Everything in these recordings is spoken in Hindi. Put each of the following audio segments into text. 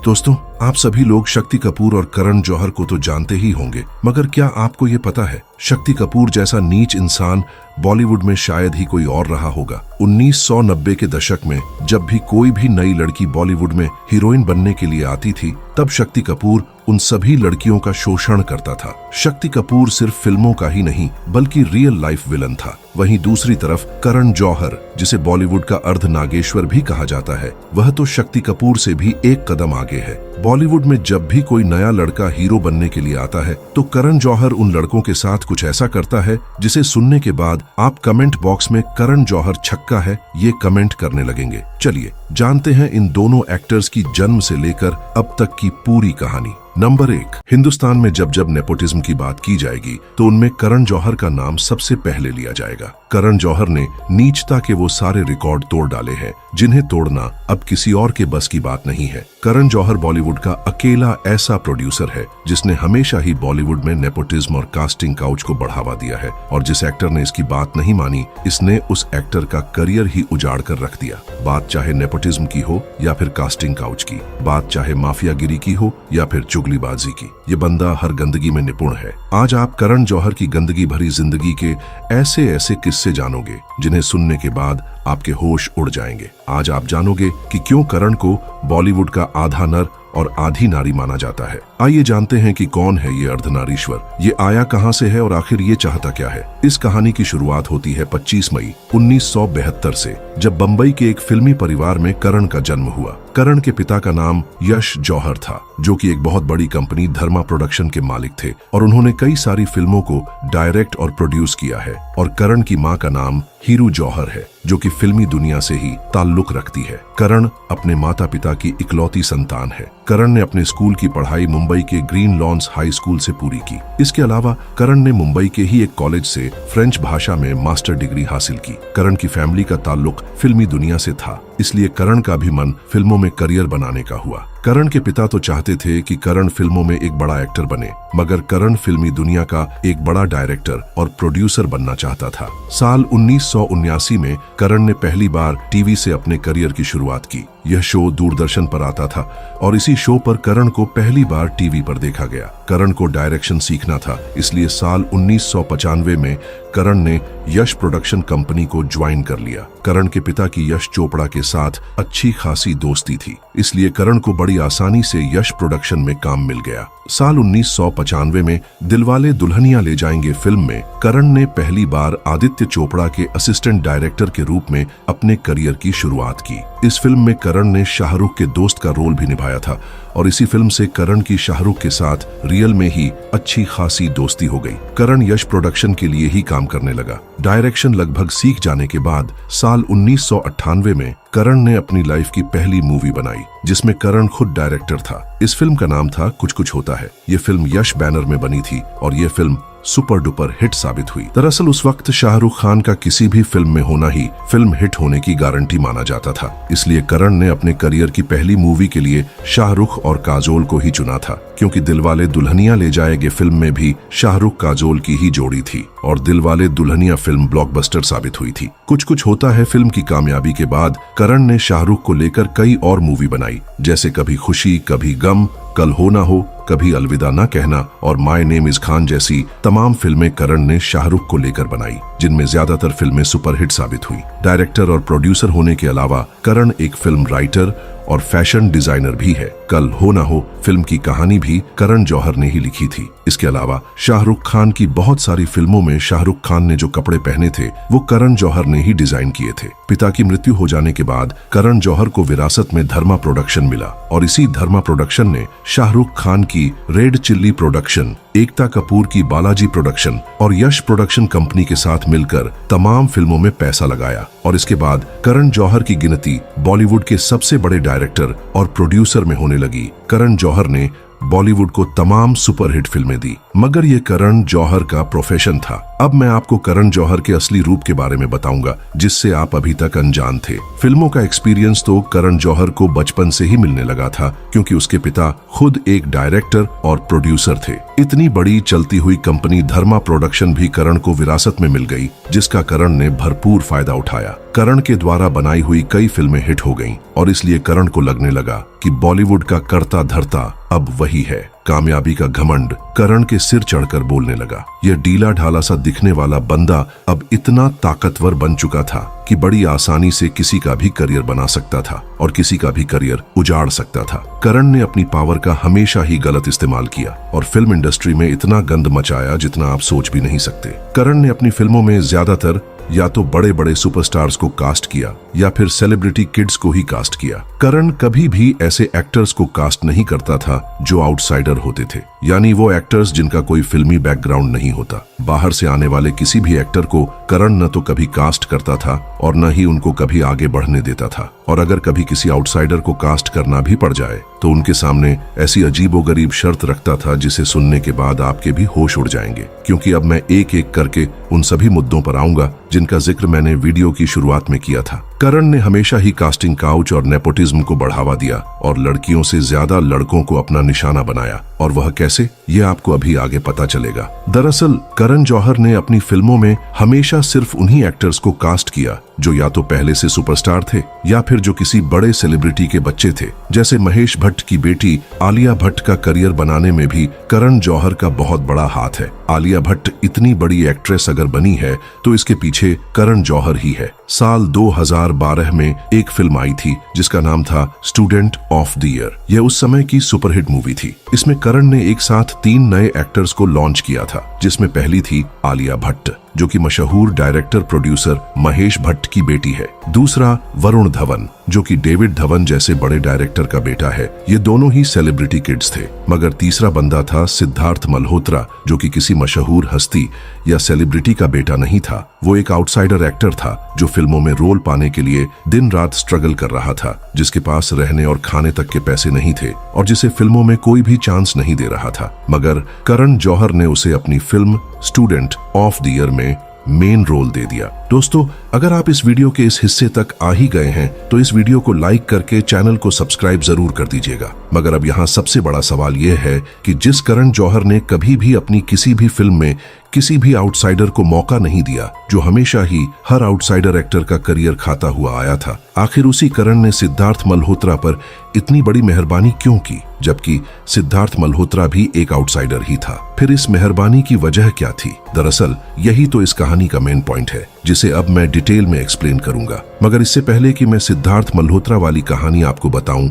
दोस्तों, आप सभी लोग शक्ति कपूर और करण जौहर को तो जानते ही होंगे, मगर क्या आपको ये पता है शक्ति कपूर जैसा नीच इंसान बॉलीवुड में शायद ही कोई और रहा होगा। 1990 के दशक में जब भी कोई भी नई लड़की बॉलीवुड में हीरोइन बनने के लिए आती थी, तब शक्ति कपूर उन सभी लड़कियों का शोषण करता था। शक्ति कपूर सिर्फ फिल्मों का ही नहीं बल्कि रियल लाइफ विलन था। वहीं दूसरी तरफ करण जौहर, जिसे बॉलीवुड का अर्ध नागेश्वर भी कहा जाता है, वह तो शक्ति कपूर से भी एक कदम आगे है। बॉलीवुड में जब भी कोई नया लड़का हीरो बनने के लिए आता है तो करण जौहर उन लड़कों के साथ कुछ ऐसा करता है जिसे सुनने के बाद आप कमेंट बॉक्स में करण जौहर छक्का है ये कमेंट करने लगेंगे। चलिए जानते हैं इन दोनों एक्टर्स की जन्म से लेकर अब तक की पूरी कहानी। नंबर 1, हिंदुस्तान में जब जब नेपोटिज्म की बात की जाएगी तो उनमें करण जौहर का नाम सबसे पहले लिया जाएगा। करण जौहर ने नीचता के वो सारे रिकॉर्ड तोड़ डाले हैं जिन्हें तोड़ना अब किसी और के बस की बात नहीं है। करण जौहर बॉलीवुड का अकेला ऐसा प्रोड्यूसर है जिसने हमेशा ही बॉलीवुड में नेपोटिज्म और कास्टिंग काउच को बढ़ावा दिया है, और जिस एक्टर ने इसकी बात नहीं मानी, इसने उस एक्टर का करियर ही उजाड़ कर रख दिया। बात चाहे नेपोटिज्म की हो या फिर कास्टिंग काउच की, बात चाहे माफियागिरी की हो या फिर चुगलीबाजी की, ये बंदा हर गंदगी में निपुण है। आज आप करण जौहर की गंदगी भरी जिंदगी के ऐसे ऐसे किस्से जानोगे जिन्हें सुनने के बाद आपके होश उड़ जाएंगे। आज आप जानोगे कि क्यों करण को बॉलीवुड का आधा नर और आधी नारी माना जाता है। आइए जानते हैं कि कौन है ये अर्धनारीश्वर, ये आया कहां से है और आखिर ये चाहता क्या है। इस कहानी की शुरुआत होती है 25 मई 1972 से, जब बंबई के एक फिल्मी परिवार में करण का जन्म हुआ। करण के पिता का नाम यश जौहर था, जो कि एक बहुत बड़ी कंपनी धर्मा प्रोडक्शन के मालिक थे, और उन्होंने कई सारी फिल्मों को डायरेक्ट और प्रोड्यूस किया है। और करण की मां का नाम हीरू जौहर है, जो कि फिल्मी दुनिया से ही ताल्लुक रखती है। करण अपने माता पिता की इकलौती संतान है। करण ने अपने स्कूल की पढ़ाई मुंबई के ग्रीन लॉन्स हाई स्कूल से पूरी की। इसके अलावा करण ने मुंबई के ही एक कॉलेज से फ्रेंच भाषा में मास्टर डिग्री हासिल की। करण की फैमिली का ताल्लुक फिल्मी दुनिया से था, इसलिए करण का भी मन फिल्मों में करियर बनाने का हुआ। करण के पिता तो चाहते थे कि करण फिल्मों में एक बड़ा एक्टर बने, मगर करण फिल्मी दुनिया का एक बड़ा डायरेक्टर और प्रोड्यूसर बनना चाहता था। साल 1979 में करण ने पहली बार टीवी से अपने करियर की शुरुआत की। यह शो दूरदर्शन पर आता था और इसी शो पर करण को पहली बार टीवी पर देखा गया। करण को डायरेक्शन सीखना था, इसलिए साल 1995 में करण ने यश प्रोडक्शन कंपनी को ज्वाइन कर लिया। करण के पिता की यश चोपड़ा के साथ अच्छी खासी दोस्ती थी, इसलिए करण को बड़ी आसानी से यश प्रोडक्शन में काम मिल गया। साल 1995 में दिलवाले दुल्हनिया ले जाएंगे फिल्म में करण ने पहली बार आदित्य चोपड़ा के असिस्टेंट डायरेक्टर के रूप में अपने करियर की शुरुआत की। इस फिल्म में करण ने शाहरुख के दोस्त का रोल भी निभाया था, और इसी फिल्म से करण की शाहरुख के साथ रियल में ही अच्छी खासी दोस्ती हो गई। करण यश प्रोडक्शन के लिए ही काम करने लगा। डायरेक्शन लगभग सीख जाने के बाद साल 1998 में करण ने अपनी लाइफ की पहली मूवी बनाई, जिसमें करण खुद डायरेक्टर था। इस फिल्म का नाम था कुछ कुछ होता है। ये फिल्म यश बैनर में बनी थी और ये फिल्म सुपर डुपर हिट साबित हुई। दरअसल उस वक्त शाहरुख खान का किसी भी फिल्म में होना ही फिल्म हिट होने की गारंटी माना जाता था, इसलिए करण ने अपने करियर की पहली मूवी के लिए शाहरुख और काजोल को ही चुना था, क्योंकि दिलवाले दुल्हनिया ले जाएंगे फिल्म में भी शाहरुख काजोल की ही जोड़ी थी और दिलवाले दुल्हनिया फिल्म ब्लॉकबस्टर साबित हुई थी। कुछ कुछ होता है फिल्म की कामयाबी के बाद करण ने शाहरुख को लेकर कई और मूवी बनाई, जैसे कभी खुशी कभी गम, कल हो ना हो, कभी अलविदा ना कहना और माय नेम इज खान जैसी तमाम फिल्में करण ने शाहरुख को लेकर बनाई, जिनमें ज्यादातर फिल्में सुपरहिट साबित हुई। डायरेक्टर और प्रोड्यूसर होने के अलावा करण एक फिल्म राइटर और फैशन डिजाइनर भी है। कल हो ना हो फिल्म की कहानी भी करण जौहर ने ही लिखी थी। इसके अलावा शाहरुख खान की बहुत सारी फिल्मों में शाहरुख खान ने जो कपड़े पहने थे वो करण जौहर ने ही डिजाइन किए थे। पिता की मृत्यु हो जाने के बाद करण जौहर को विरासत में धर्मा प्रोडक्शन मिला, और इसी धर्मा प्रोडक्शन ने शाहरुख खान की red chilli production, Ekta Kapoor की बालाजी प्रोडक्शन और यश प्रोडक्शन कंपनी के साथ मिलकर तमाम फिल्मों में पैसा लगाया। और इसके बाद करण जौहर की गिनती बॉलीवुड के सबसे बड़े डायरेक्टर और प्रोड्यूसर में होने लगी। करण जौहर ने बॉलीवुड को तमाम सुपरहिट फिल्में दी। मगर ये करण जौहर का प्रोफेशन था। अब मैं आपको करण जौहर के असली रूप के बारे में बताऊंगा, जिससे आप अभी तक अनजान थे। फिल्मों का एक्सपीरियंस तो करण जौहर को बचपन से ही मिलने लगा था, क्योंकि उसके पिता खुद एक डायरेक्टर और प्रोड्यूसर थे। इतनी बड़ी चलती हुई कंपनी धर्मा प्रोडक्शन भी करण को विरासत में मिल गई, जिसका करण ने भरपूर फायदा उठाया। करण के द्वारा बनाई हुई कई फिल्में हिट हो गईं और इसलिए करण को लगने लगा कि बॉलीवुड का कर्ता धर्ता अब वही है। कामयाबी का घमंड करण के सिर चढ़कर बोलने लगा। यह ढीला ढाला सा दिखने वाला बंदा अब इतना ताकतवर बन चुका था कि बड़ी आसानी से किसी का भी करियर बना सकता था और किसी का भी करियर उजाड़ सकता था। करण ने अपनी पावर का हमेशा ही गलत इस्तेमाल किया और फिल्म इंडस्ट्री में इतना गंद मचाया जितना आप सोच भी नहीं सकते। करण ने अपनी फिल्मों में ज्यादातर या तो बड़े बड़े सुपरस्टार्स को कास्ट किया या फिर सेलिब्रिटी किड्स को ही कास्ट किया। करण कभी भी ऐसे एक्टर्स को कास्ट नहीं करता था जो आउटसाइडर होते थे, यानी वो एक्टर्स जिनका कोई फिल्मी बैकग्राउंड नहीं होता। बाहर से आने वाले किसी भी एक्टर को करण न तो कभी कास्ट करता था और न ही उनको कभी आगे बढ़ने देता था। और अगर कभी किसी आउटसाइडर को कास्ट करना भी पड़ जाए तो उनके सामने ऐसी अजीबोगरीब शर्त रखता था जिसे सुनने के बाद आपके भी होश उड़ जाएंगे, क्योंकि अब मैं एक एक करके उन सभी मुद्दों पर आऊंगा जिनका जिक्र मैंने वीडियो की शुरुआत में किया था। करण ने हमेशा ही कास्टिंग काउच और नेपोटिज्म को बढ़ावा दिया और लड़कियों से ज्यादा लड़कों को अपना निशाना बनाया। और वह कैसे, ये आपको अभी आगे पता चलेगा। दरअसल करण जौहर ने अपनी फिल्मों में हमेशा सिर्फ उन्हीं एक्टर्स को कास्ट किया जो या तो पहले से सुपरस्टार थे या फिर जो किसी बड़े सेलिब्रिटी के बच्चे थे। जैसे महेश भट्ट की बेटी आलिया भट्ट का करियर बनाने में भी करण जौहर का बहुत बड़ा हाथ है। आलिया भट्ट इतनी बड़ी एक्ट्रेस अगर बनी है तो इसके पीछे करण जौहर ही है। साल 2012 में एक फिल्म आई थी जिसका नाम था स्टूडेंट ऑफ द ईयर। यह उस समय की सुपरहिट मूवी थी। इसमें करण ने एक साथ 3 नए एक्टर्स को लॉन्च किया था, जिसमें पहली थी आलिया भट्ट, जो कि मशहूर डायरेक्टर प्रोड्यूसर महेश भट्ट की बेटी है। दूसरा वरुण धवन, जो कि डेविड धवन जैसे बड़े डायरेक्टर का बेटा है। ये दोनों ही सेलिब्रिटी किड्स थे। मगर तीसरा बंदा था सिद्धार्थ मल्होत्रा, जो कि किसी मशहूर हस्ती या सेलिब्रिटी का बेटा नहीं था। वो एक आउटसाइडर एक्टर था जो फिल्मों में रोल पाने के लिए दिन रात स्ट्रगल कर रहा था, जिसके पास रहने और खाने तक के पैसे नहीं थे और जिसे फिल्मों में कोई भी चांस नहीं दे रहा था। मगर करण जौहर ने उसे अपनी film student of the year में मेन रोल दे दिया। दोस्तों, अगर आप इस वीडियो के इस हिस्से तक आ ही गए हैं तो इस वीडियो को लाइक करके चैनल को सब्सक्राइब जरूर कर दीजिएगा। मगर अब यहाँ सबसे बड़ा सवाल यह है कि जिस करण जौहर ने कभी भी अपनी किसी भी फिल्म में किसी भी आउटसाइडर को मौका नहीं दिया, जो हमेशा ही हर आउटसाइडर एक्टर का करियर खाता हुआ आया था, आखिर उसी करण ने सिद्धार्थ मल्होत्रा पर इतनी बड़ी मेहरबानी क्यों की, जबकि सिद्धार्थ मल्होत्रा भी एक आउटसाइडर ही था। फिर इस मेहरबानी की वजह क्या थी? दरअसल यही तो इस कहानी का मेन पॉइंट है, जिसे अब मैं डिटेल में एक्सप्लेन करूंगा। मगर इससे पहले कि मैं सिद्धार्थ मल्होत्रा वाली कहानी आपको बताऊं,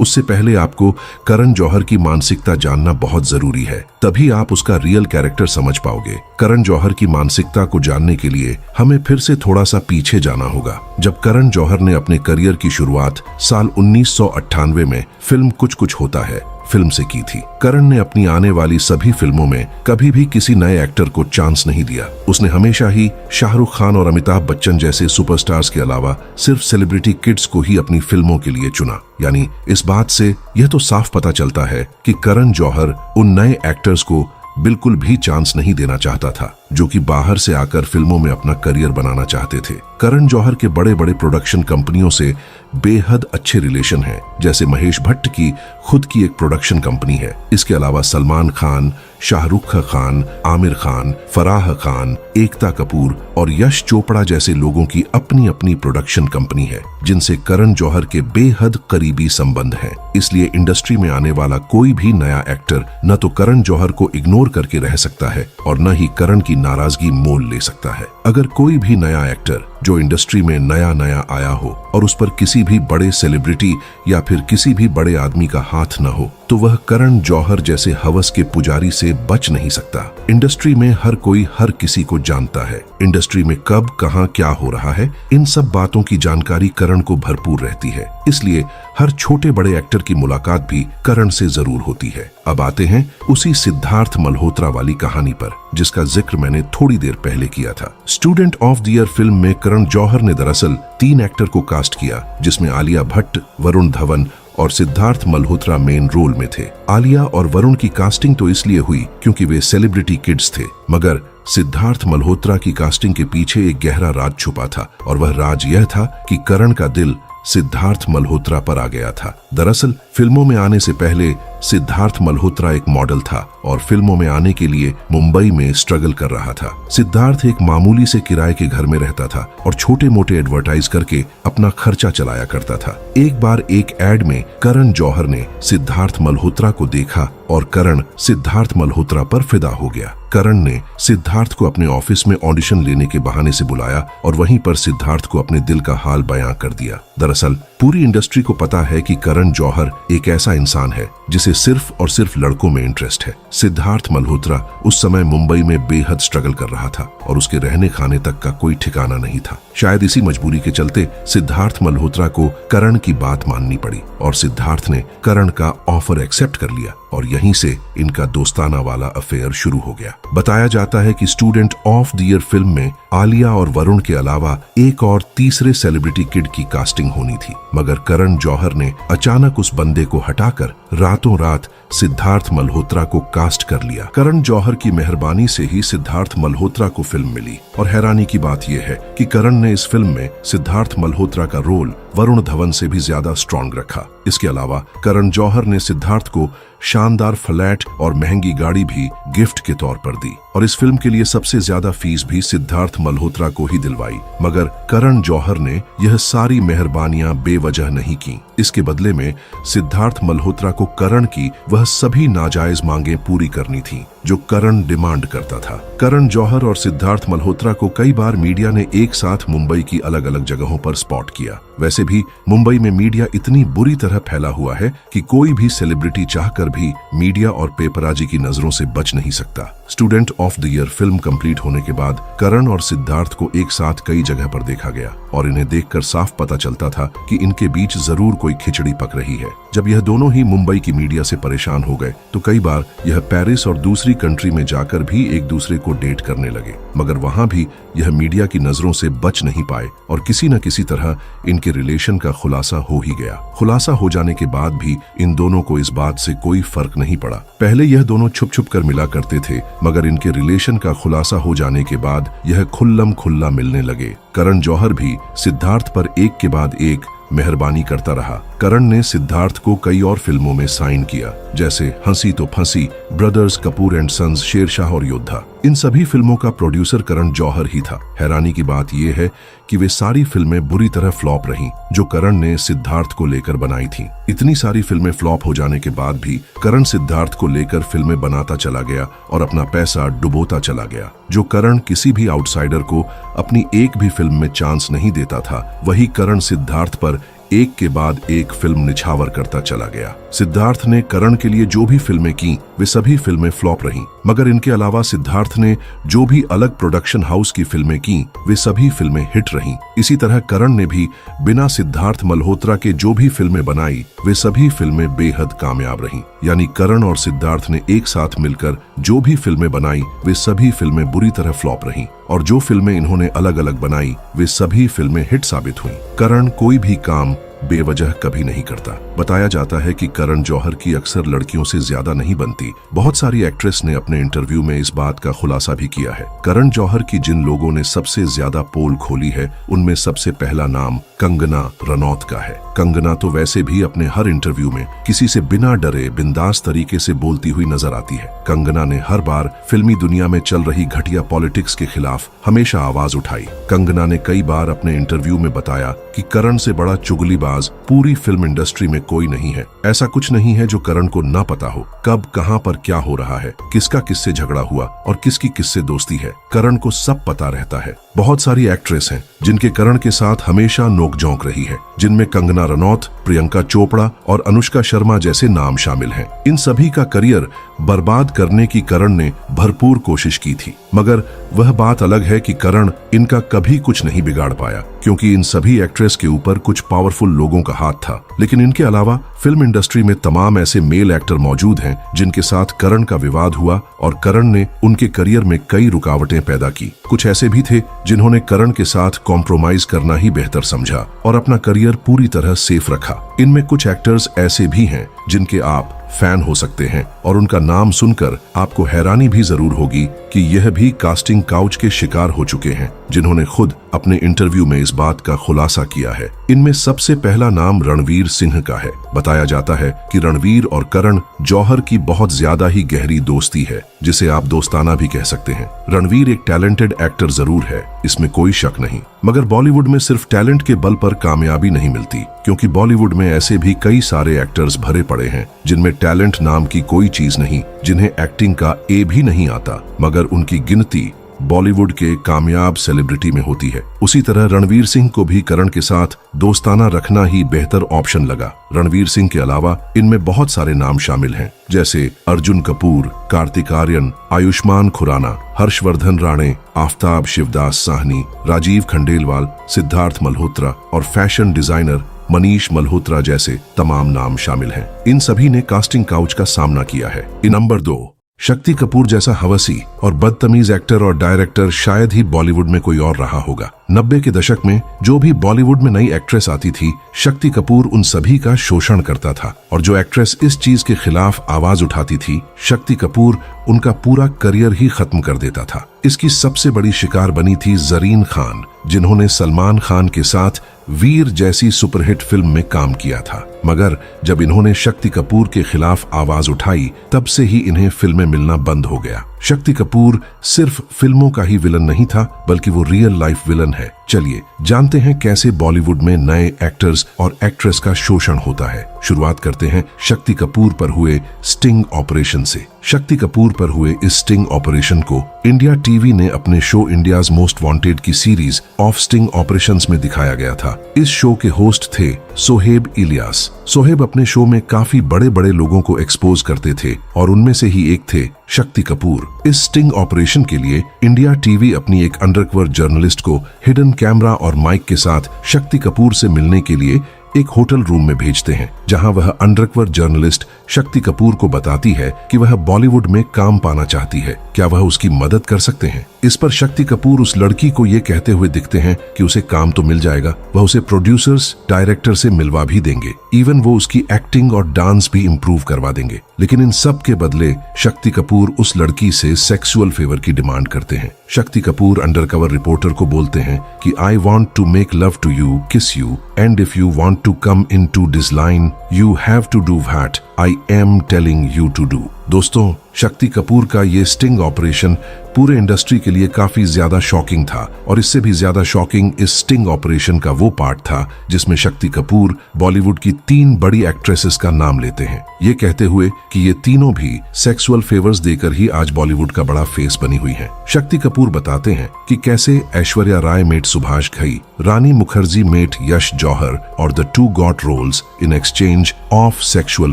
उससे पहले आपको करण जौहर की मानसिकता जानना बहुत जरूरी है। तभी आप उसका रियल कैरेक्टर समझ पाओगे। करण जौहर की मानसिकता को जानने के लिए हमें फिर से थोड़ा सा पीछे जाना होगा, जब करण जौहर ने अपने करियर की शुरुआत साल 1998 में फिल्म कुछ कुछ होता है फिल्म से की थी। करण ने अपनी आने वाली सभी फिल्मों में कभी भी किसी नए एक्टर को चांस नहीं दिया। उसने हमेशा ही शाहरुख खान और अमिताभ बच्चन जैसे सुपरस्टार्स के अलावा सिर्फ सेलिब्रिटी किड्स को ही अपनी फिल्मों के लिए चुना। यानी इस बात से यह तो साफ पता चलता है कि करण जौहर उन नए एक्टर्स को बिल्कुल भी चांस नहीं देना चाहता था जो कि बाहर से आकर फिल्मों में अपना करियर बनाना चाहते थे। करण जौहर के बड़े बड़े प्रोडक्शन कंपनियों से बेहद अच्छे रिलेशन हैं, जैसे महेश भट्ट की खुद की एक प्रोडक्शन कंपनी है। इसके अलावा सलमान खान, शाहरुख खान, आमिर खान, फराह खान, एकता कपूर और यश चोपड़ा जैसे लोगों की अपनी अपनी प्रोडक्शन कंपनी है, जिनसे करण जौहर के बेहद करीबी संबंध हैं। इसलिए इंडस्ट्री में आने वाला कोई भी नया एक्टर न तो करण जौहर को इग्नोर करके रह सकता है और न ही करण की नाराजगी मोल ले सकता है। अगर कोई भी नया एक्टर जो इंडस्ट्री में नया नया आया हो और उस पर किसी भी बड़े सेलिब्रिटी या फिर किसी भी बड़े आदमी का हाथ न हो, तो वह करण जौहर जैसे हवस के पुजारी से बच नहीं सकता। इंडस्ट्री में हर कोई हर किसी को जानता है। इंडस्ट्री में कब कहां क्या हो रहा है, इन सब बातों की जानकारी करण को भरपूर रहती है। इसलिए हर छोटे बड़े एक्टर की मुलाकात भी करण से जरूर होती है। अब आते हैं उसी सिद्धार्थ मल्होत्रा वाली कहानी पर, जिसका जिक्र मैंने थोड़ी देर पहले किया था। Student of the year film में करण जौहर ने दरअसल 3 एक्टर को कास्ट किया, जिसमें आलिया भट्ट, वरुण धवन और सिद्धार्थ मल्होत्रा मेन रोल में थे। आलिया और वरुण की कास्टिंग तो इसलिए हुई क्योंकि वे सेलिब्रिटी किड्स थे, मगर सिद्धार्थ मल्होत्रा की कास्टिंग के पीछे एक गहरा राज छुपा था और वह राज यह था कि करण का दिल सिद्धार्थ मल्होत्रा पर आ गया था। दरअसल फिल्मों में आने से पहले सिद्धार्थ मल्होत्रा एक मॉडल था और फिल्मों में आने के लिए मुंबई में स्ट्रगल कर रहा था। सिद्धार्थ एक मामूली से किराए के घर में रहता था और छोटे मोटे एडवर्टाइज करके अपना खर्चा चलाया करता था। एक बार एक एड में करण जौहर ने सिद्धार्थ मल्होत्रा को देखा और करण सिद्धार्थ मल्होत्रा पर फिदा हो गया। करण ने सिद्धार्थ को अपने ऑफिस में ऑडिशन लेने के बहाने से बुलाया और वहीं पर सिद्धार्थ को अपने दिल का हाल बयां कर दिया। दरअसल पूरी इंडस्ट्री को पता है कि करण जौहर एक ऐसा इंसान है जिसे सिर्फ और सिर्फ लड़कों में इंटरेस्ट है। सिद्धार्थ मल्होत्रा उस समय मुंबई में बेहद स्ट्रगल कर रहा था और उसके रहने खाने तक का कोई ठिकाना नहीं था। शायद इसी मजबूरी के चलते सिद्धार्थ मल्होत्रा को करण की बात माननी पड़ी और सिद्धार्थ ने करण का ऑफर एक्सेप्ट कर लिया और यहीं से इनका दोस्ताना वाला अफेयर शुरू हो गया। बताया जाता है कि student of the year film में आलिया और वरुण के अलावा एक और तीसरे सेलिब्रिटी किड की कास्टिंग होनी थी, मगर करण जौहर ने अचानक उस बंदे को हटाकर रातों रात सिद्धार्थ मल्होत्रा को कास्ट कर लिया। करण जौहर की मेहरबानी से ही सिद्धार्थ मल्होत्रा को फिल्म मिली और हैरानी की बात यह है कि करण ने इस फिल्म में सिद्धार्थ मल्होत्रा का रोल वरुण धवन से भी ज्यादा स्ट्रॉन्ग रखा। इसके अलावा करण जौहर ने सिद्धार्थ को शानदार फ्लैट और महंगी गाड़ी भी गिफ्ट के तौर पर दी और इस फिल्म के लिए सबसे ज्यादा फीस भी सिद्धार्थ मल्होत्रा को ही दिलवाई। मगर करण जौहर ने यह सारी मेहरबानियां बेवजह नहीं की। इसके बदले में सिद्धार्थ मल्होत्रा को करण की वह सभी नाजायज मांगें पूरी करनी थी जो करण डिमांड करता था। करण जौहर और सिद्धार्थ मल्होत्रा को कई बार मीडिया ने एक साथ मुंबई की अलग अलग जगहों पर स्पॉट किया। वैसे भी मुंबई में मीडिया इतनी बुरी तरह फैला हुआ है कि कोई भी सेलिब्रिटी चाहकर भी मीडिया और पेपराजी की नजरों से बच नहीं सकता। Student of the year film complete होने के बाद करण और सिद्धार्थ को एक साथ कई जगह पर देखा गया और इन्हें देखकर साफ पता चलता था कि इनके बीच जरूर कोई खिचड़ी पक रही है। जब यह दोनों ही मुंबई की मीडिया से परेशान हो गए तो कई बार यह पेरिस और दूसरी कंट्री में जाकर भी एक दूसरे को डेट करने लगे, मगर वहां भी यह मीडिया की नजरों से बच नहीं पाए और किसी न किसी तरह इनके रिलेशन का खुलासा हो ही गया। खुलासा हो जाने के बाद भी इन दोनों को इस बात से कोई फर्क नहीं पड़ा। पहले यह दोनों छुप छुप कर मिला करते थे, मगर इनके रिलेशन का खुलासा हो जाने के बाद यह खुल्लम खुल्ला मिलने लगे। करण जौहर भी सिद्धार्थ पर एक के बाद एक मेहरबानी करता रहा। करण ने सिद्धार्थ को कई और फिल्मों में साइन किया, जैसे Hasee Toh Phasee, brothers Kapoor and sons, Shershaah और योद्धा। इन सभी फिल्मों का प्रोड्यूसर करण जौहर ही था। हैरानी की बात यह है कि वे सारी फिल्में बुरी तरह फ्लॉप रहीं जो करण ने सिद्धार्थ को लेकर बनाई थीं। इतनी सारी फिल्में फ्लॉप हो जाने के बाद भी करण सिद्धार्थ को लेकर फिल्में बनाता चला गया और अपना पैसा डुबोता चला गया। जो करण किसी भी आउटसाइडर को अपनी एक भी फिल्म में चांस नहीं देता था, वही करण सिद्धार्थ पर एक के बाद एक फिल्म निछावर करता चला गया। सिद्धार्थ ने करण के लिए जो भी फिल्में की वे सभी फिल्में फ्लॉप रहीं, मगर इनके अलावा सिद्धार्थ ने जो भी अलग प्रोडक्शन हाउस की फिल्में की वे सभी फिल्में हिट रहीं। इसी तरह करण ने भी बिना सिद्धार्थ मल्होत्रा के जो भी फिल्में बनाई वे सभी फिल्में बेहद कामयाब रहीं। यानी करण और सिद्धार्थ ने एक साथ मिलकर जो भी फिल्में बनाई वे सभी फिल्में बुरी तरह फ्लॉप रहीं और जो फिल्में इन्होंने अलग अलग बनाई वे सभी फिल्में हिट साबित हुई। करण कोई भी काम बेवजह कभी नहीं करता। बताया जाता है कि करण जौहर की अक्सर लड़कियों से ज्यादा नहीं बनती। बहुत सारी एक्ट्रेस ने अपने इंटरव्यू में इस बात का खुलासा भी किया है। करण जौहर की जिन लोगों ने सबसे ज्यादा पोल खोली है उनमें सबसे पहला नाम कंगना रनौत का है। कंगना तो वैसे भी अपने हर इंटरव्यू में किसी से बिना डरे बिंदास तरीके से बोलती हुई नजर आती है। कंगना ने हर बार फिल्मी दुनिया में चल रही घटिया पॉलिटिक्स के खिलाफ हमेशा आवाज उठाई। कंगना ने कई बार अपने इंटरव्यू में बताया कि करण से बड़ा चुगलीबाज पूरी फिल्म इंडस्ट्री में कोई नहीं है। ऐसा कुछ नहीं है जो करण को ना पता हो कब कहां पर क्या हो रहा है, किसका किससे झगड़ा हुआ और किसकी किससे दोस्ती है। करण को सब पता रहता है। बहुत सारी एक्ट्रेस हैं जिनके करण के साथ हमेशा नोकझोंक रही है, जिनमें कंगना रनौत, प्रियंका चोपड़ा और अनुष्का शर्मा जैसे नाम शामिल हैं। इन सभी का करियर बर्बाद करने की करण ने भरपूर कोशिश की थी, मगर वह बात अलग है कि करण इनका कभी कुछ नहीं बिगाड़ पाया, क्योंकि इन सभी एक्ट्रेस के ऊपर कुछ पावरफुल लोगों का हाथ था। लेकिन इनके अलावा फिल्म इंडस्ट्री में तमाम ऐसे मेल एक्टर मौजूद हैं जिनके साथ करण का विवाद हुआ और करण ने उनके करियर में कई रुकावटें पैदा की। कुछ ऐसे भी थे जिन्होंने करण के साथ कॉम्प्रोमाइज करना ही बेहतर समझा और अपना करियर पूरी तरह सेफ रखा। इनमें कुछ एक्टर्स ऐसे भी हैं जिनके आप फैन हो सकते हैं और उनका नाम सुनकर आपको हैरानी भी जरूर होगी कि यह भी कास्टिंग काउच के शिकार हो चुके हैं, जिन्होंने खुद अपने इंटरव्यू में इस बात का खुलासा किया है। इनमें सबसे पहला नाम रणवीर सिंह का है। बताया जाता है कि रणवीर और करण जौहर की बहुत ज्यादा ही गहरी दोस्ती है, जिसे आप दोस्ताना भी कह सकते हैं। रणवीर एक टैलेंटेड एक्टर जरूर है, इसमें कोई शक नहीं, मगर बॉलीवुड में सिर्फ टैलेंट के बल पर कामयाबी नहीं मिलती, क्योंकि बॉलीवुड में ऐसे भी कई सारे एक्टर्स भरे पड़े हैं जिनमें टैलेंट नाम की कोई चीज नहीं, जिन्हें एक्टिंग का ए भी नहीं आता, मगर उनकी गिनती बॉलीवुड के कामयाब सेलिब्रिटी में होती है। उसी तरह रणवीर सिंह को भी करण के साथ दोस्ताना रखना ही बेहतर ऑप्शन लगा। रणवीर सिंह के अलावा इनमें बहुत सारे नाम शामिल हैं, जैसे अर्जुन कपूर, कार्तिक आर्यन, आयुष्मान खुराना, हर्षवर्धन राणे, आफ्ताब शिवदास साहनी, राजीव खंडेलवाल, सिद्धार्थ मल्होत्रा और फैशन डिजाइनर मनीष मल्होत्रा जैसे तमाम नाम शामिल हैं। इन सभी ने कास्टिंग काउच का सामना किया है। नंबर 2, शक्ति कपूर जैसा हवसी और बदतमीज एक्टर और डायरेक्टर शायद ही बॉलीवुड में कोई और रहा होगा। 90 के दशक में जो भी बॉलीवुड में नई एक्ट्रेस आती थी, शक्ति कपूर उन सभी का शोषण करता था, और जो एक्ट्रेस इस चीज के खिलाफ आवाज उठाती थी, शक्ति कपूर उनका पूरा करियर ही खत्म कर देता था। इसकी सबसे बड़ी शिकार बनी थी जरीन खान, जिन्होंने सलमान खान के साथ वीर जैसी सुपरहिट फिल्म में काम किया था, मगर जब इन्होंने शक्ति कपूर के खिलाफ आवाज उठाई, तब से ही इन्हें फिल्में मिलना बंद हो गया। शक्ति कपूर सिर्फ फिल्मों का ही विलन नहीं था, बल्कि वो रियल लाइफ विलन है। चलिए जानते हैं कैसे बॉलीवुड में नए एक्टर्स और एक्ट्रेस का शोषण होता है। शुरुआत करते हैं शक्ति कपूर पर हुए स्टिंग ऑपरेशन से। शक्ति कपूर पर हुए इस स्टिंग ऑपरेशन को इंडिया टीवी ने अपने शो इंडियाज मोस्ट वांटेड की सीरीज ऑफ स्टिंग ऑपरेशंस में दिखाया गया था। इस शो के होस्ट थे सोहेब इलियास। सोहेब अपने शो में काफी बड़े बड़े लोगों को एक्सपोज करते थे और उनमें से ही एक थे शक्ति कपूर। इस स्टिंग ऑपरेशन के लिए इंडिया टीवी अपनी एक अंडरकवर जर्नलिस्ट को हिडन कैमरा और माइक के साथ शक्ति कपूर से मिलने के लिए एक होटल रूम में भेजते हैं, जहां वह अंडरकवर जर्नलिस्ट शक्ति कपूर को बताती है कि वह बॉलीवुड में काम पाना चाहती है, क्या वह उसकी मदद कर सकते हैं। इस पर शक्ति कपूर उस लड़की को ये कहते हुए दिखते हैं कि उसे काम तो मिल जाएगा, वह उसे प्रोड्यूसर्स डायरेक्टर से मिलवा भी देंगे, इवन वो उसकी एक्टिंग और डांस भी इम्प्रूव करवा देंगे। लेकिन इन सब के बदले शक्ति कपूर उस लड़की से सेक्सुअल फेवर की डिमांड करते हैं। शक्ति कपूर अंडरकवर रिपोर्टर को बोलते हैं कि I want to make love to you, kiss you, and if you want to come in to this line you have to do what I am telling you to do. दोस्तों, शक्ति कपूर का ये स्टिंग ऑपरेशन पूरे इंडस्ट्री के लिए काफी ज्यादा शॉकिंग था, और इससे भी ज्यादा शॉकिंग इस स्टिंग ऑपरेशन का वो पार्ट था जिसमें शक्ति कपूर बॉलीवुड की 3 बड़ी एक्ट्रेसेस का नाम लेते हैं, ये कहते हुए कि ये तीनों भी सेक्सुअल फेवर्स देकर ही आज बॉलीवुड का बड़ा फेस बनी हुई हैं। शक्ति कपूर बताते हैं कि कैसे ऐश्वर्या राय मेट सुभाष घई, रानी मुखर्जी मेट यश जौहर और the two got roles in exchange of sexual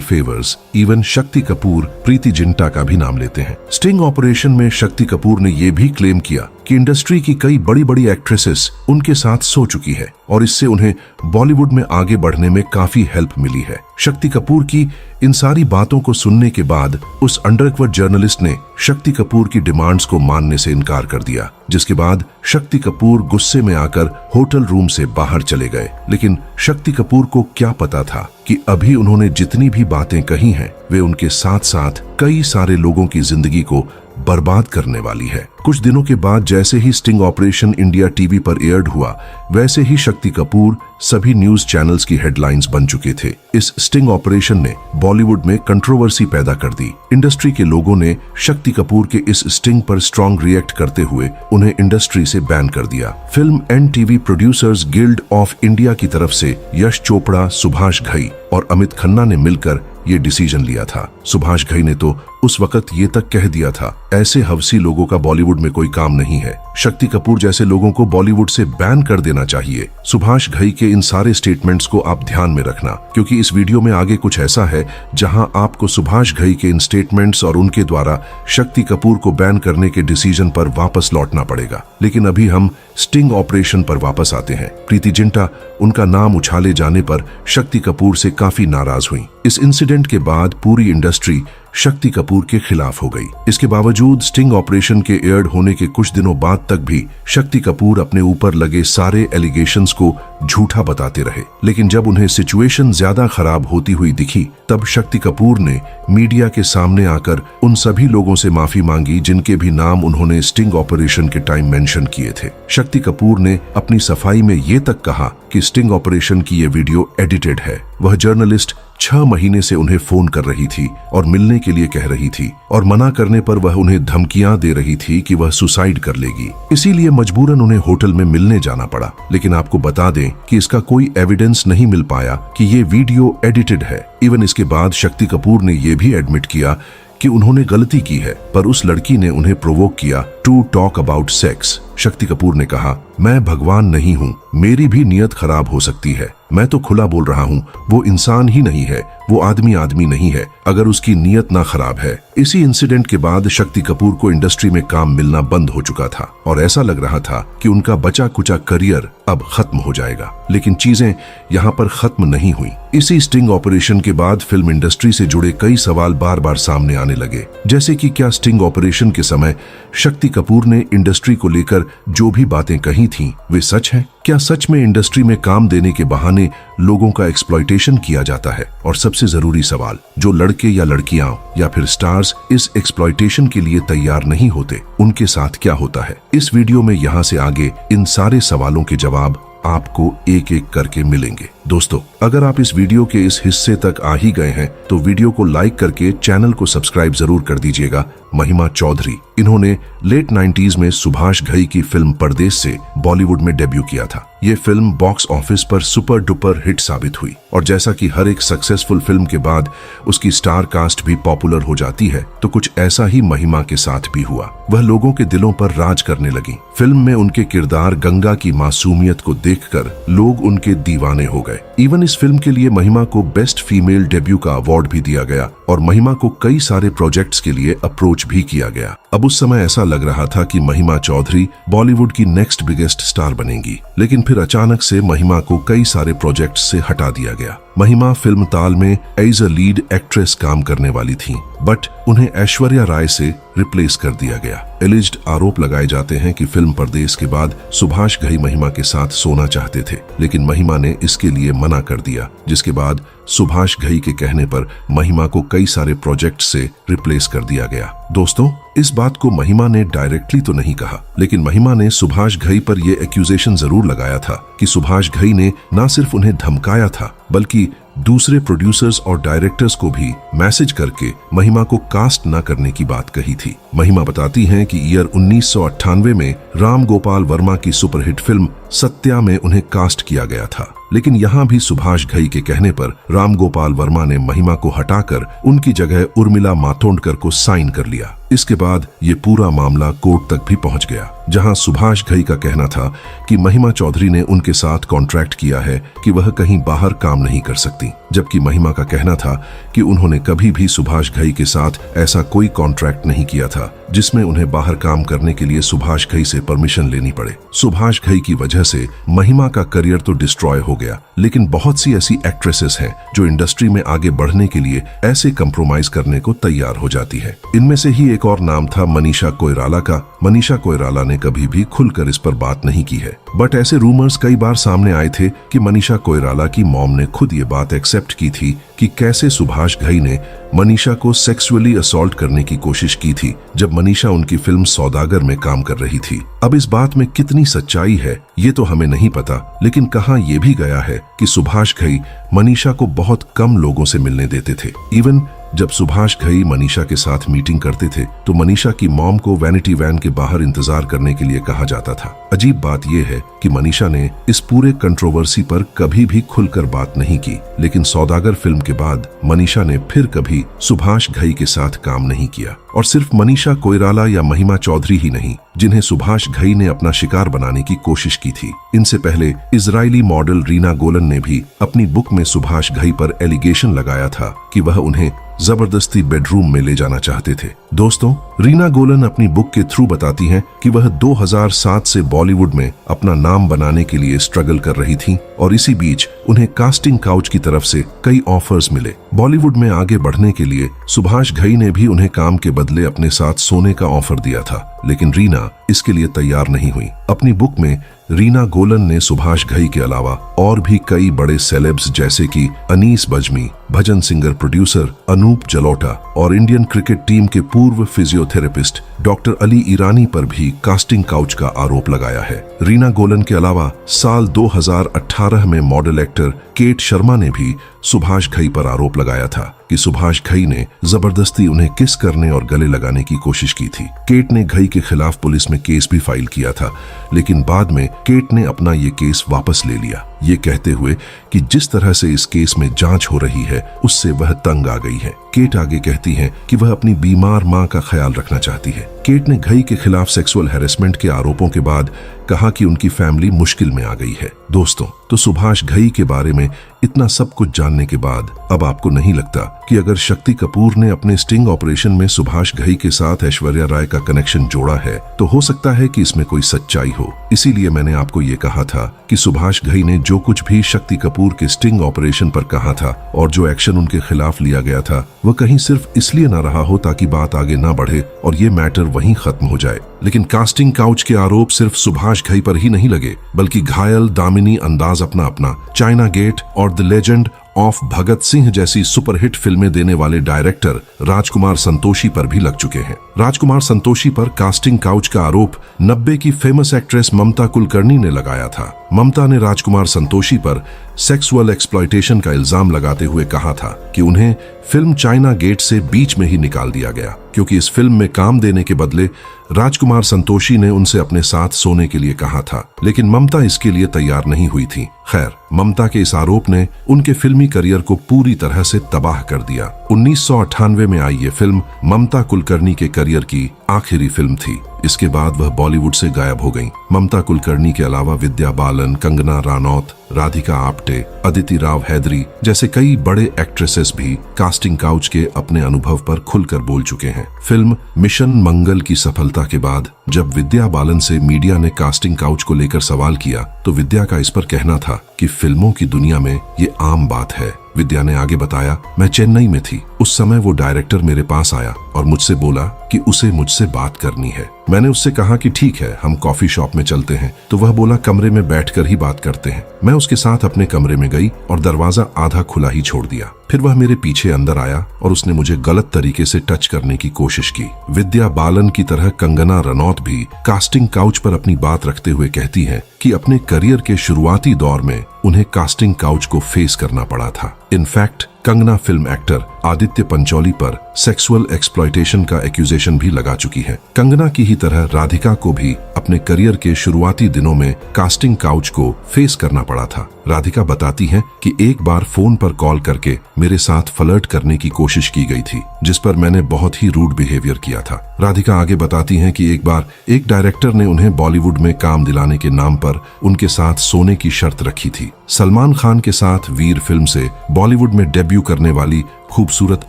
favours. Even Shakti Kapoor Preity Zinta का भी नाम लेते हैं। स्टिंग ऑपरेशन में शक्ति कपूर ने यह भी क्लेम किया कि इंडस्ट्री की कई बड़ी बड़ी एक्ट्रेसेस उनके साथ सो चुकी है और इससे उन्हें बॉलीवुड में आगे बढ़ने में काफी हेल्प मिली है। शक्ति कपूर की इन सारी बातों को सुनने के बाद उस अंडरकवर जर्नलिस्ट ने शक्ति कपूर की डिमांड्स को मानने से इनकार कर दिया, जिसके बाद शक्ति कपूर गुस्से में आकर होटल रूम से बाहर चले गए। लेकिन शक्ति कपूर को क्या पता था कि अभी उन्होंने जितनी भी बातें कही हैं, वे उनके साथ साथ कई सारे लोगों की जिंदगी को बर्बाद करने वाली है। कुछ दिनों के बाद जैसे ही स्टिंग ऑपरेशन इंडिया टीवी पर एयर्ड हुआ, वैसे ही शक्ति कपूर सभी न्यूज चैनल्स की हेडलाइंस बन चुके थे। इस स्टिंग ऑपरेशन ने बॉलीवुड में कंट्रोवर्सी पैदा कर दी। इंडस्ट्री के लोगों ने शक्ति कपूर के इस स्टिंग पर स्ट्रॉन्ग रिएक्ट करते हुए उन्हें इंडस्ट्री से बैन कर दिया। Film and TV producers guild of India की तरफ से यश चोपड़ा, सुभाष घई और अमित खन्ना ने मिलकर ये डिसीजन लिया था। सुभाष घई ने तो उस वक्त ये तक कह दिया था, ऐसे हवसी लोगों का बॉलीवुड में कोई काम नहीं है, शक्ति कपूर जैसे लोगों को बॉलीवुड से बैन कर देना चाहिए। सुभाष घई के इन सारे स्टेटमेंट्स को आप ध्यान में रखना, क्योंकि इस वीडियो में आगे कुछ ऐसा है जहां आपको सुभाष घई के इन स्टेटमेंट्स और उनके द्वारा शक्ति कपूर को बैन करने के डिसीजन पर वापस लौटना पड़ेगा। लेकिन अभी हम स्टिंग ऑपरेशन पर वापस आते हैं। प्रीति जिंटा, उनका नाम उछाले जाने पर शक्ति कपूर से काफी नाराज हुई। इस इंसिडेंट के बाद पूरी इंडस्ट्री शक्ति कपूर के खिलाफ हो गई। इसके बावजूद स्टिंग ऑपरेशन के एयर्ड होने के कुछ दिनों बाद तक भी शक्ति कपूर अपने ऊपर लगे सारे एलिगेशंस को झूठा बताते रहे। लेकिन जब उन्हें सिचुएशन ज्यादा खराब होती हुई दिखी तब शक्ति कपूर ने मीडिया के सामने आकर उन सभी लोगों से माफी मांगी जिनके भी नाम उन्होंने स्टिंग ऑपरेशन के टाइम मेंशन किए थे। शक्ति कपूर ने अपनी सफाई में ये तक कहा कि स्टिंग ऑपरेशन की ये वीडियो एडिटेड है। वह जर्नलिस्ट 6 महीने से उन्हें फोन कर रही थी और मिलने के लिए कह रही थी और मना करने पर वह उन्हें धमकियां दे रही थी कि वह सुसाइड कर लेगी। इसीलिए मजबूरन उन्हें होटल में मिलने जाना पड़ा। लेकिन आपको बता दें कि इसका कोई एविडेंस नहीं मिल पाया कि ये वीडियो एडिटेड है। इवन इसके बाद शक्ति कपूर ने यह भी एडमिट किया कि उन्होंने गलती की है, पर उस लड़की ने उन्हें प्रोवोक किया to talk about sex. Shakti Kapoor ने कहा, मैं भगवान नहीं हूँ, मेरी भी नियत खराब हो सकती है। मैं तो खुला बोल रहा हूँ, वो इंसान ही नहीं है, वो आदमी नहीं है अगर उसकी नियत ना खराब है। इसी इंसिडेंट के बाद शक्ति कपूर को इंडस्ट्री में काम मिलना बंद हो चुका था और ऐसा लग रहा था कि उनका बचा कुचा करियर अब खत्म हो जाएगा। लेकिन चीजें यहाँ पर खत्म नहीं हुई। इसी स्टिंग ऑपरेशन के बाद फिल्म इंडस्ट्री से जुड़े कई सवाल बार बार सामने आने लगे, जैसे कि क्या स्टिंग ऑपरेशन के समय शक्ति कपूर ने इंडस्ट्री को लेकर जो भी बातें कही थीं वे सच हैं? क्या सच में इंडस्ट्री में काम देने के बहाने लोगों का एक्सप्लॉयटेशन किया जाता है? और सबसे जरूरी सवाल, जो लड़के या लड़कियां या फिर स्टार्स इस एक्सप्लॉयटेशन के लिए तैयार नहीं होते, उनके साथ क्या होता है? इस वीडियो में यहां से आगे इन सारे सवालों के जवाब आपको एक एक करके मिलेंगे। दोस्तों, अगर आप इस वीडियो के इस हिस्से तक आ ही गए हैं तो वीडियो को लाइक करके चैनल को सब्सक्राइब जरूर कर दीजिएगा। महिमा चौधरी, इन्होंने लेट 90s में सुभाष घई की फिल्म परदेस से बॉलीवुड में डेब्यू किया था। ये फिल्म बॉक्स ऑफिस पर सुपर डुपर हिट साबित हुई और जैसा कि हर एक सक्सेसफुल फिल्म के बाद उसकी स्टार कास्ट भी पॉपुलर हो जाती है, तो कुछ ऐसा ही महिमा के साथ भी हुआ। वह लोगों के दिलों पर राज करने लगी। फिल्म में उनके किरदार गंगा की मासूमियत को देखकर लोग उनके दीवाने हो गए। इवन इस फिल्म के लिए महिमा को बेस्ट फीमेल डेब्यू का अवार्ड भी दिया गया और महिमा को कई सारे प्रोजेक्ट्स के लिए अप्रोच भी किया गया। अब उस समय ऐसा लग रहा था कि महिमा चौधरी बॉलीवुड की नेक्स्ट बिगेस्ट स्टार बनेंगी, लेकिन फिर अचानक से महिमा को कई सारे प्रोजेक्ट्स से हटा दिया गया। महिमा फिल्म ताल में एज अ लीड एक्ट्रेस काम करने वाली थीं, बट उन्हें ऐश्वर्या राय से रिप्लेस कर दिया गया। एलिज्ड आरोप लगाए जाते हैं कि फिल्म परदेस के बाद सुभाष घई महिमा के साथ सोना चाहते थे, लेकिन महिमा ने इसके लिए मना कर दिया, जिसके बाद सुभाष घई के कहने पर महिमा को कई सारे प्रोजेक्ट से रिप्लेस कर दिया गया। दोस्तों, इस बात को महिमा ने डायरेक्टली तो नहीं कहा, लेकिन महिमा ने सुभाष घई पर यह एक्यूजेशन जरूर लगाया था कि सुभाष घई ने न सिर्फ उन्हें धमकाया था, बल्कि दूसरे प्रोड्यूसर्स और डायरेक्टर्स को भी मैसेज करके महिमा को कास्ट न करने की बात कही थी। महिमा बताती हैं कि ईयर 1998 में राम गोपाल वर्मा की सुपरहिट फिल्म सत्या में उन्हें कास्ट किया गया था, लेकिन यहाँ भी सुभाष घई के कहने पर राम गोपाल वर्मा ने महिमा को हटाकर उनकी जगह उर्मिला मातोंडकर को साइन कर लिया। इसके बाद ये पूरा मामला कोर्ट तक भी पहुंच गया, जहां सुभाष घई का कहना था कि महिमा चौधरी ने उनके साथ कॉन्ट्रैक्ट किया है कि वह कहीं बाहर काम नहीं कर सकती, जबकि महिमा का कहना था कि उन्होंने कभी भी सुभाष घई के साथ ऐसा कोई कॉन्ट्रैक्ट नहीं किया था जिसमें उन्हें बाहर काम करने के लिए सुभाष घई से परमिशन लेनी पड़े। सुभाष घई की वजह से महिमा का करियर तो डिस्ट्रॉय हो गया, लेकिन बहुत सी ऐसी एक्ट्रेसेस हैं जो इंडस्ट्री में आगे बढ़ने के लिए ऐसे कंप्रोमाइज करने को तैयार हो जाती है। इनमें से ही एक और नाम था मनीषा कोइराला का। मनीषा कोइराला ने कभी भी खुलकर इस पर बात नहीं की है, बट ऐसे रूमर्स कई बार सामने आए थे कि मनीषा कोइराला की मॉम ने खुद ये बात एक्सेप्ट की थी कि कैसे सुभाष घई ने मनीषा को सेक्सुअली असॉल्ट करने की कोशिश की थी जब मनीषा उनकी फिल्म सौदागर में काम कर रही थी। अब इस बात में कितनी सच्चाई है ये तो हमें नहीं पता, लेकिन कहा यह भी गया है कि सुभाष घई मनीषा को बहुत कम लोगों से मिलने देते थे। इवन जब सुभाष घई मनीषा के साथ मीटिंग करते थे तो मनीषा की मॉम को वैनिटी वैन के बाहर इंतजार करने के लिए कहा जाता था। अजीब बात यह है कि मनीषा ने इस पूरे कंट्रोवर्सी पर कभी भी खुलकर बात नहीं की, लेकिन सौदागर फिल्म के बाद मनीषा ने फिर कभी सुभाष घई के साथ काम नहीं किया। और सिर्फ मनीषा कोइराला या महिमा चौधरी ही नहीं, जिन्हें सुभाष घई ने अपना शिकार बनाने की कोशिश की थी। इनसे पहले इजरायली मॉडल रीना गोलन ने भी अपनी बुक में सुभाष घई पर एलिगेशन लगाया था कि वह उन्हें जबरदस्ती बेडरूम में ले जाना चाहते थे। दोस्तों, रीना गोलन अपनी बुक के थ्रू बताती हैं कि वह 2007 से बॉलीवुड में अपना नाम बनाने के लिए स्ट्रगल कर रही थीं और इसी बीच उन्हें कास्टिंग काउच की तरफ से कई ऑफर्स मिले। बॉलीवुड में आगे बढ़ने के लिए सुभाष घई ने भी उन्हें काम के बदले अपने साथ सोने का ऑफर दिया था, लेकिन रीना इसके लिए तैयार नहीं हुई। अपनी बुक में रीना गोलन ने सुभाष घई के अलावा और भी कई बड़े सेलेब्स जैसे कि अनीस बज्मी, भजन सिंगर प्रोड्यूसर अनूप जलोटा और इंडियन क्रिकेट टीम के पूर्व फिजियोथेरेपिस्ट डॉक्टर अली ईरानी पर भी कास्टिंग काउच का आरोप लगाया है। रीना गोलन के अलावा साल 2018 में मॉडल एक्टर केट शर्मा ने भी सुभाष घई पर आरोप लगाया था कि सुभाष घई ने जबरदस्ती उन्हें किस करने और गले लगाने की कोशिश की थी। केट ने घई के खिलाफ पुलिस में केस भी फाइल किया था, लेकिन बाद में केट ने अपना ये केस वापस ले लिया, ये कहते हुए कि जिस तरह से इस केस में जांच हो रही है उससे वह तंग आ गई है। केट आगे कहती हैं कि वह अपनी बीमार मां का ख्याल रखना चाहती है। केट ने घई के खिलाफ सेक्सुअल हैरेसमेंट के आरोपों के बाद कहा कि उनकी फैमिली मुश्किल में आ गई है। दोस्तों, तो सुभाष घई के बारे में इतना सब कुछ जानने के बाद अब आपको नहीं लगता कि अगर शक्ति कपूर ने अपने स्टिंग ऑपरेशन में सुभाष घई के साथ ऐश्वर्या राय का कनेक्शन जोड़ा है तो हो सकता है कि इसमें कोई सच्चाई हो। इसीलिए मैंने आपको ये कहा था कि सुभाष घई ने जो कुछ भी शक्ति कपूर के स्टिंग ऑपरेशन पर कहा था और जो एक्शन उनके खिलाफ लिया गया था वह कहीं सिर्फ इसलिए ना रहा हो ताकि बात आगे ना बढ़े और ये मैटर वहीं खत्म हो जाए। लेकिन कास्टिंग काउच के आरोप सिर्फ सुभाष घई पर ही नहीं लगे, बल्कि घायल, दामिनी, अंदाज अपना अपना, चाइना गेट और the legend of Bhagat Singh जैसी सुपरहिट फिल्में देने वाले डायरेक्टर राजकुमार संतोषी पर भी लग चुके हैं। राजकुमार संतोषी पर कास्टिंग काउच का आरोप 90 की फेमस एक्ट्रेस ममता कुलकर्णी ने लगाया था। ममता ने राजकुमार संतोषी पर सेक्सुअल एक्सप्लॉयटेशन का इल्जाम लगाते हुए कहा था कि उन्हें फिल्म चाइना गेट से बीच में ही निकाल दिया गया क्योंकि इस फिल्म में काम देने के बदले राजकुमार संतोषी ने उनसे अपने साथ सोने के लिए कहा था, लेकिन ममता इसके लिए तैयार नहीं हुई थी। खैर, ममता के इस आरोप ने उनके फिल्मी करियर को पूरी तरह से तबाह कर दिया। 1998 में आई ये फिल्म ममता कुलकर्णी के करियर की आखिरी फिल्म थी। इसके बाद वह बॉलीवुड से गायब हो गईं। ममता कुलकर्णी के अलावा विद्या बालन, कंगना रानौत, राधिका आप्टे, अदिति राव हैदरी जैसे कई बड़े एक्ट्रेसेस भी कास्टिंग काउच के अपने अनुभव पर खुलकर बोल चुके हैं। फिल्म मिशन मंगल की सफलता के बाद जब विद्या बालन से मीडिया ने कास्टिंग काउच को लेकर सवाल किया तो विद्या का इस पर कहना था कि फिल्मों की दुनिया में ये आम बात है। विद्या ने आगे बताया, मैं चेन्नई में थी, उस समय वो डायरेक्टर मेरे पास आया और मुझसे बोला कि उसे मुझसे बात करनी है। मैंने उससे कहा कि ठीक है, हम कॉफी शॉप में चलते हैं, तो वह बोला कमरे में बैठकर ही बात करते हैं। मैं उसके साथ अपने कमरे में गई और दरवाजा आधा खुला ही छोड़ दिया। फिर वह मेरे पीछे अंदर आया और उसने मुझे गलत तरीके से टच करने की कोशिश की। विद्या बालन की तरह कंगना रनौत भी कास्टिंग काउच पर अपनी बात रखते हुए कहती है कि अपने करियर के शुरुआती दौर में उन्हें कास्टिंग काउच को फेस करना पड़ा था। In fact Kangana film actor Aditya Pancholi पर सेक्सुअल एक्सप्लॉयटेशन का एक्यूजेशन भी लगा चुकी है। कंगना की ही तरह राधिका को भी अपने करियर के शुरुआती दिनों में कास्टिंग काउच को फेस करना पड़ा था। राधिका बताती हैं कि एक बार फोन पर कॉल करके मेरे साथ फ्लर्ट करने की कोशिश की गई थी, जिस पर मैंने बहुत ही रूड बिहेवियर किया था। राधिका आगे बताती हैं कि एक बार एक डायरेक्टर ने उन्हें बॉलीवुड में काम दिलाने के नाम पर उनके साथ सोने की शर्त रखी थी। सलमान खान के साथ वीर फिल्म से बॉलीवुड में डेब्यू करने वाली खूबसूरत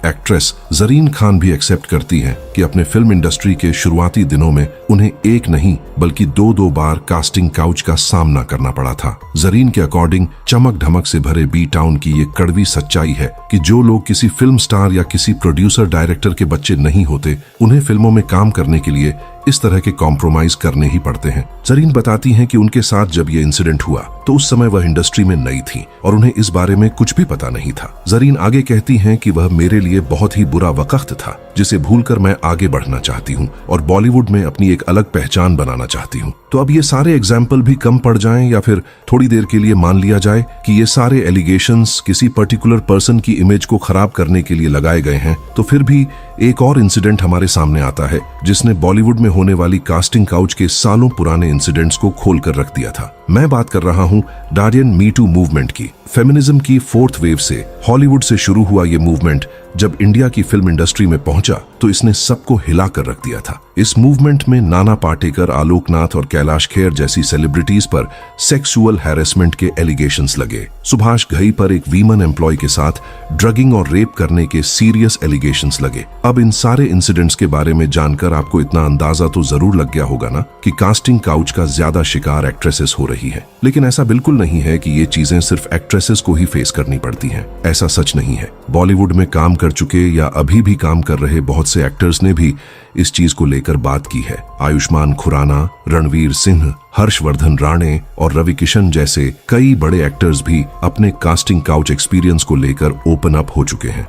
एक्ट्रेस जरीन खान भी एक्सेप्ट करती हैं कि अपने फिल्म इंडस्ट्री के शुरुआती दिनों में उन्हें एक नहीं बल्कि दो बार कास्टिंग काउच का सामना करना पड़ा था। जरीन के अकॉर्डिंग चमक धमक से भरे बी टाउन की ये कड़वी सच्चाई है कि जो लोग किसी फिल्म स्टार या किसी प्रोड्यूसर डायरेक्टर के बच्चे नहीं होते, उन्हें फिल्मों में काम करने के लिए इस तरह के कॉम्प्रोमाइज करने ही पड़ते हैं। जरीन बताती हैं कि उनके साथ जब ये इंसिडेंट हुआ तो उस समय वह इंडस्ट्री में नई थी और उन्हें इस बारे में कुछ भी पता नहीं था। जरीन आगे कहती हैं कि वह मेरे लिए बहुत ही बुरा वक्त था जिसे भूलकर मैं आगे बढ़ना चाहती हूँ और बॉलीवुड में अपनी एक अलग पहचान बनाना चाहती हूँ। तो अब ये सारे एग्जाम्पल भी कम पड़ जाएं या फिर थोड़ी देर के लिए मान लिया जाए कि ये सारे एलिगेशंस किसी पर्टिकुलर पर्सन की इमेज को खराब करने के लिए लगाए गए हैं, तो फिर भी एक और इंसिडेंट हमारे सामने आता है जिसने बॉलीवुड में होने वाली कास्टिंग काउच के सालों पुराने इंसिडेंट्स को खोल कर रख दिया था। मैं बात कर रहा हूं डार्डियन मी टू मूवमेंट की। फेमिनिज्म की फोर्थ वेव से हॉलीवुड से शुरू हुआ ये मूवमेंट जब इंडिया की फिल्म इंडस्ट्री में पहुंचा तो इसने सबको हिला कर रख दिया था। इस मूवमेंट में नाना पाटेकर, आलोकनाथ और कैलाश खेर जैसी सेलिब्रिटीज पर सेक्सुअल हैरेसमेंट के एलिगेशंस लगे। सुभाष घई पर एक वीमन एम्प्लॉय के साथ ड्रगिंग और रेप करने के सीरियस एलिगेशंस लगे। अब इन सारे इंसिडेंट्स के बारे में जानकर आपको इतना अंदाजा तो जरूर लग गया होगा ना कि कास्टिंग काउच का ज्यादा शिकार एक्ट्रेसेस हो रही है। लेकिन ऐसा बिल्कुल नहीं है कि ये चीजें सिर्फ एक्ट्रेसेस को ही फेस करनी पड़ती हैं। ऐसा सच नहीं है। बॉलीवुड में काम कर चुके या अभी भी काम कर रहे बहुत से एक्टर्स ने भी इस चीज को लेकर बात की है। आयुष्मान खुराना, रणवीर सिंह, हर्षवर्धन राणे और रवि किशन जैसे कई बड़े एक्टर्स भी अपने कास्टिंग काउच एक्सपीरियंस को लेकर ओपन अप हो चुके हैं।